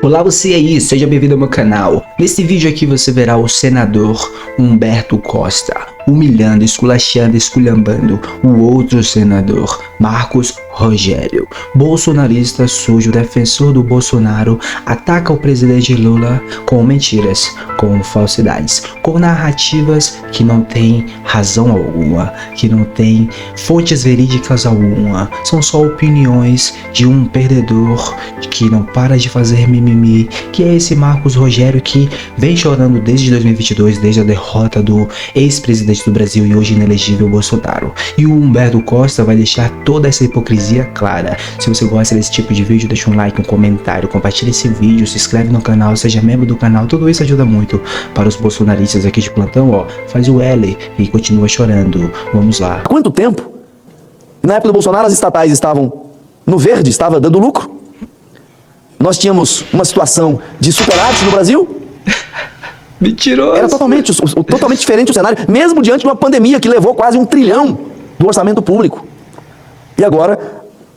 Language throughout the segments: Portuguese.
Olá você aí, seja bem-vindo ao meu canal. Nesse vídeo aqui você verá o senador Humberto Costa humilhando, esculachando, esculhambando o outro senador, Marcos Rogério. Bolsonarista sujo, defensor do Bolsonaro, ataca o presidente Lula com mentiras, com falsidades, com narrativas que não tem razão alguma, que não tem fontes verídicas alguma, são só opiniões de um perdedor que não para de fazer mimimi, que é esse Marcos Rogério que vem chorando desde 2022, desde a derrota do ex-presidente do Brasil e hoje inelegível Bolsonaro. E o Humberto Costa vai deixar toda essa hipocrisia clara. Se você gosta desse tipo de vídeo, deixa um like, um comentário, compartilha esse vídeo, se inscreve no canal, seja membro do canal, tudo isso ajuda muito para os bolsonaristas aqui de plantão, ó. Faz o L e continua chorando. Vamos lá. Há quanto tempo? Na época do Bolsonaro as estatais estavam no verde, estava dando lucro. Nós tínhamos uma situação de superávit no Brasil. Mentiroso. Era totalmente diferente o cenário, mesmo diante de uma pandemia que levou quase 1 trilhão do orçamento público. E agora,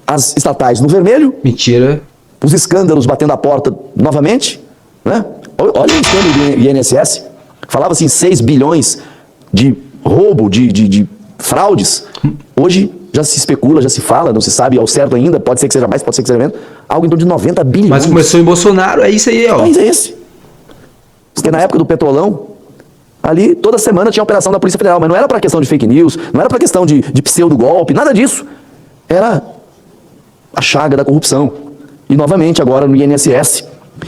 as estatais no vermelho. Mentira. Os escândalos batendo a porta novamente, né? Olha o escândalo do INSS. Falava-se em 6 bilhões de roubo, de fraudes. Hoje já se especula, já se fala, não se sabe ao certo ainda, pode ser que seja mais, pode ser que seja menos, algo em torno de 90 bilhões. Mas começou em Bolsonaro, é isso aí, ó. Mas é esse. Porque na época do Petrolão, ali toda semana tinha operação da Polícia Federal, mas não era para questão de fake news, não era para questão de pseudo-golpe, nada disso. Era a chaga da corrupção. E novamente agora no INSS.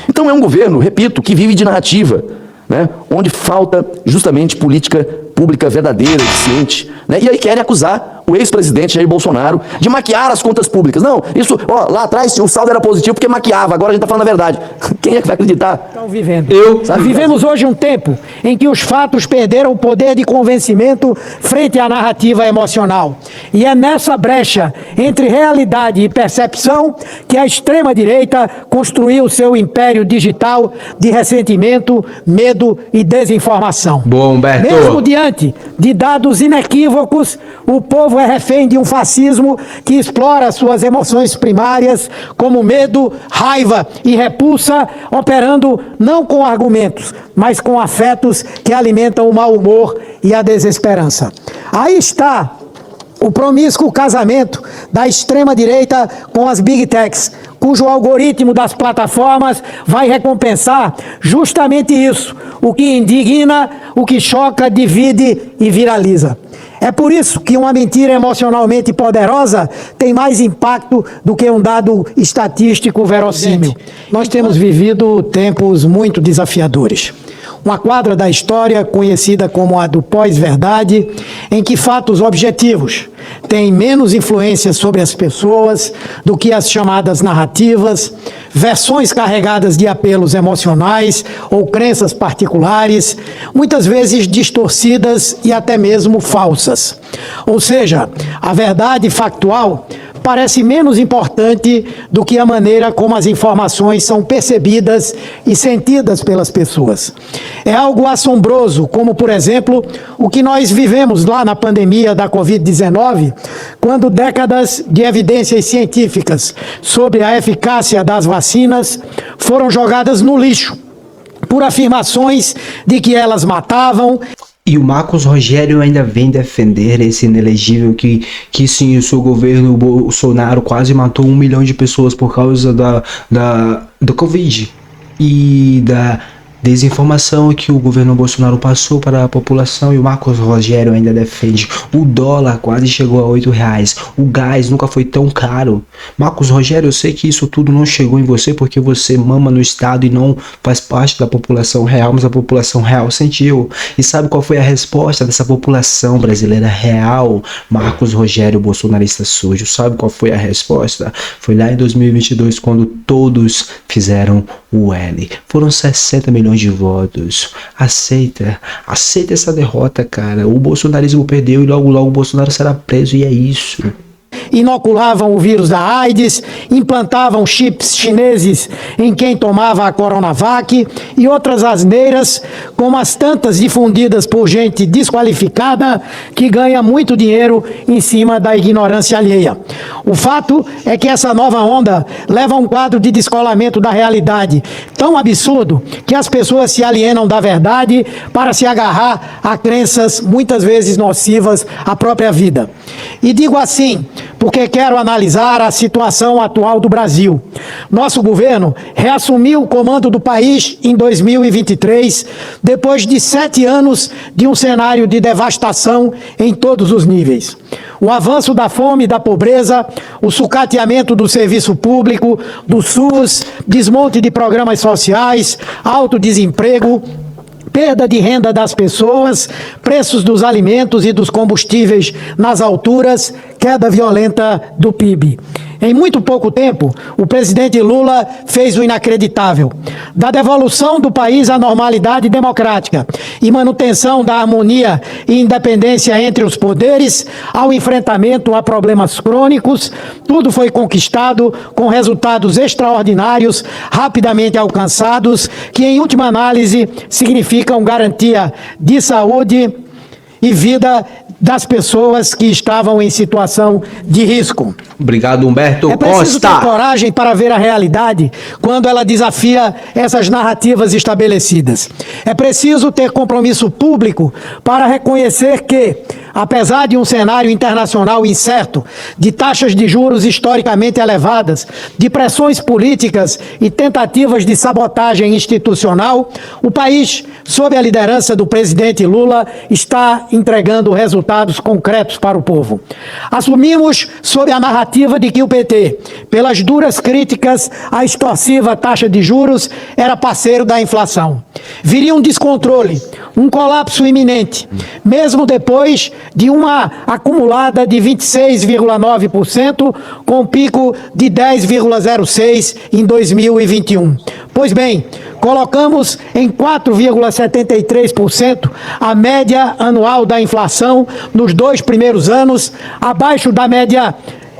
Então é um governo, repito, que vive de narrativa, né? Onde falta justamente política pública verdadeira, eficiente, né? E aí querem acusar o ex-presidente Jair Bolsonaro de maquiar as contas públicas. Não, isso, ó, lá atrás o saldo era positivo porque maquiava, agora a gente está falando a verdade. Quem é que vai acreditar? Estão vivendo. Vivemos hoje um tempo em que os fatos perderam o poder de convencimento frente à narrativa emocional. E é nessa brecha entre realidade e percepção que a extrema-direita construiu seu império digital de ressentimento, medo e desinformação. Bom, Humberto. Mesmo diante de dados inequívocos, o povo é refém de um fascismo que explora suas emoções primárias como medo, raiva e repulsa, operando não com argumentos, mas com afetos que alimentam o mau humor e a desesperança. Aí está o promíscuo casamento da extrema-direita com as Big Techs, cujo algoritmo das plataformas vai recompensar justamente isso, o que indigna, o que choca, divide e viraliza. É por isso que uma mentira emocionalmente poderosa tem mais impacto do que um dado estatístico verossímil. Nós temos vivido tempos muito desafiadores. Uma quadra da história conhecida como a do pós-verdade, em que fatos objetivos têm menos influência sobre as pessoas do que as chamadas narrativas, versões carregadas de apelos emocionais ou crenças particulares, muitas vezes distorcidas e até mesmo falsas. Ou seja, a verdade factual parece menos importante do que a maneira como as informações são percebidas e sentidas pelas pessoas. É algo assombroso, como, por exemplo, o que nós vivemos lá na pandemia da Covid-19, quando décadas de evidências científicas sobre a eficácia das vacinas foram jogadas no lixo por afirmações de que elas matavam. E o Marcos Rogério ainda vem defender esse inelegível que sim, o seu governo, o Bolsonaro, quase matou 1 milhão de pessoas por causa do Covid e da desinformação que o governo Bolsonaro passou para a população. E o Marcos Rogério ainda defende. O dólar quase chegou a R$8. O gás nunca foi tão caro. Marcos Rogério, eu sei que isso tudo não chegou em você porque você mama no Estado e não faz parte da população real, mas a população real sentiu. E sabe qual foi a resposta dessa população brasileira real? Marcos Rogério, bolsonarista sujo. Sabe qual foi a resposta? Foi lá em 2022, quando todos fizeram o L. Foram 60 milhões de votos. Aceita essa derrota, cara. O bolsonarismo perdeu e logo o Bolsonaro será preso, e é isso. Inoculavam o vírus da AIDS, implantavam chips chineses em quem tomava a Coronavac e outras asneiras, como as tantas difundidas por gente desqualificada que ganha muito dinheiro em cima da ignorância alheia. O fato é que essa nova onda leva a um quadro de descolamento da realidade tão absurdo que as pessoas se alienam da verdade para se agarrar a crenças muitas vezes nocivas à própria vida. E digo assim porque quero analisar a situação atual do Brasil. Nosso governo reassumiu o comando do país em 2023, depois de 7 anos de um cenário de devastação em todos os níveis. O avanço da fome e da pobreza, o sucateamento do serviço público, do SUS, desmonte de programas sociais, alto desemprego, perda de renda das pessoas, preços dos alimentos e dos combustíveis nas alturas, queda violenta do PIB. Em muito pouco tempo, o presidente Lula fez o inacreditável. Da devolução do país à normalidade democrática e manutenção da harmonia e independência entre os poderes, ao enfrentamento a problemas crônicos, tudo foi conquistado com resultados extraordinários, rapidamente alcançados, que em última análise significam garantia de saúde e vida das pessoas que estavam em situação de risco. Obrigado, Humberto É preciso ter Costa. coragem para ver a realidade quando ela desafia essas narrativas estabelecidas. É preciso ter compromisso público para reconhecer que, apesar de um cenário internacional incerto, de taxas de juros historicamente elevadas, de pressões políticas e tentativas de sabotagem institucional, o país, sob a liderança do presidente Lula, está entregando resultados concretos para o povo. Assumimos sob a narrativa de que o PT, pelas duras críticas à extorsiva taxa de juros, era parceiro da inflação. Viria um descontrole, um colapso iminente, mesmo depois de uma acumulada de 26,9%, com pico de 10,06% em 2021. Pois bem, colocamos em 4,73% a média anual da inflação nos 2 primeiros anos, abaixo da média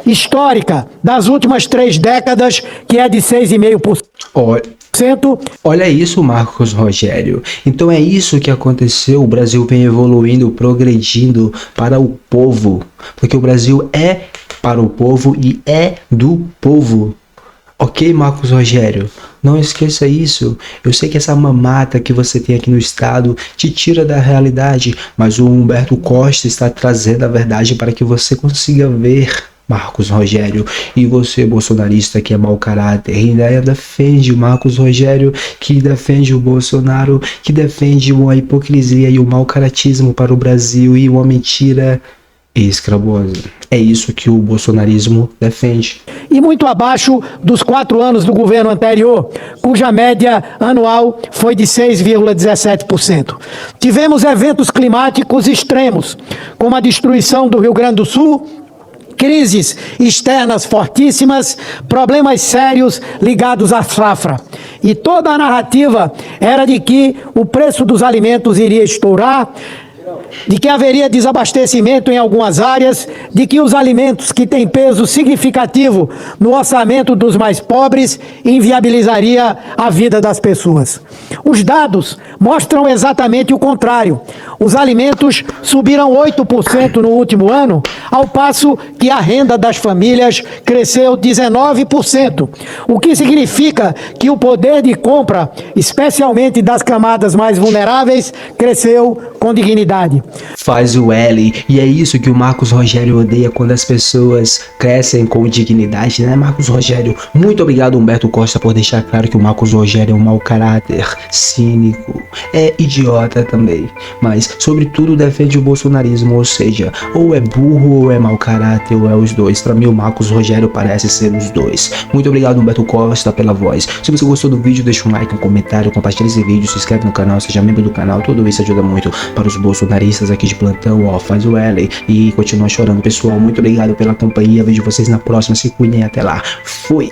histórica das últimas 3 décadas, que é de 6,5%. Olha isso, Marcos Rogério. Então é isso que aconteceu. O Brasil vem evoluindo, progredindo para o povo. Porque o Brasil é para o povo e é do povo. Ok, Marcos Rogério? Não esqueça isso. Eu sei que essa mamata que você tem aqui no estado te tira da realidade, mas o Humberto Costa está trazendo a verdade para que você consiga ver, Marcos Rogério. E você, bolsonarista que é mau caráter, ainda defende o Marcos Rogério, que defende o Bolsonaro, que defende uma hipocrisia e o mau caratismo para o Brasil e uma mentira escrabosa. É isso que o bolsonarismo defende. E muito abaixo dos 4 anos do governo anterior, cuja média anual foi de 6,17%. Tivemos eventos climáticos extremos, como a destruição do Rio Grande do Sul, crises externas fortíssimas, problemas sérios ligados à safra. E toda a narrativa era de que o preço dos alimentos iria estourar, de que haveria desabastecimento em algumas áreas, de que os alimentos que têm peso significativo no orçamento dos mais pobres inviabilizaria a vida das pessoas. Os dados mostram exatamente o contrário. Os alimentos subiram 8% no último ano, ao passo que a renda das famílias cresceu 19%, o que significa que o poder de compra, especialmente das camadas mais vulneráveis, cresceu com dignidade. Faz o L, e é isso que o Marcos Rogério odeia, quando as pessoas crescem com dignidade, né, Marcos Rogério? Muito obrigado, Humberto Costa, por deixar claro que o Marcos Rogério é um mau caráter, cínico, é idiota também, mas sobretudo defende o bolsonarismo, ou seja, ou é burro, ou é mau caráter, ou é os dois. Para mim o Marcos Rogério parece ser os dois. Muito obrigado, Humberto Costa, pela voz. Se você gostou do vídeo, deixa um like, um comentário, compartilha esse vídeo, se inscreve no canal, seja membro do canal, tudo isso ajuda muito para os bolsonaristas aqui de plantão, ó, faz o L e continua chorando, pessoal. Muito obrigado pela companhia, vejo vocês na próxima, se cuidem, até lá, fui!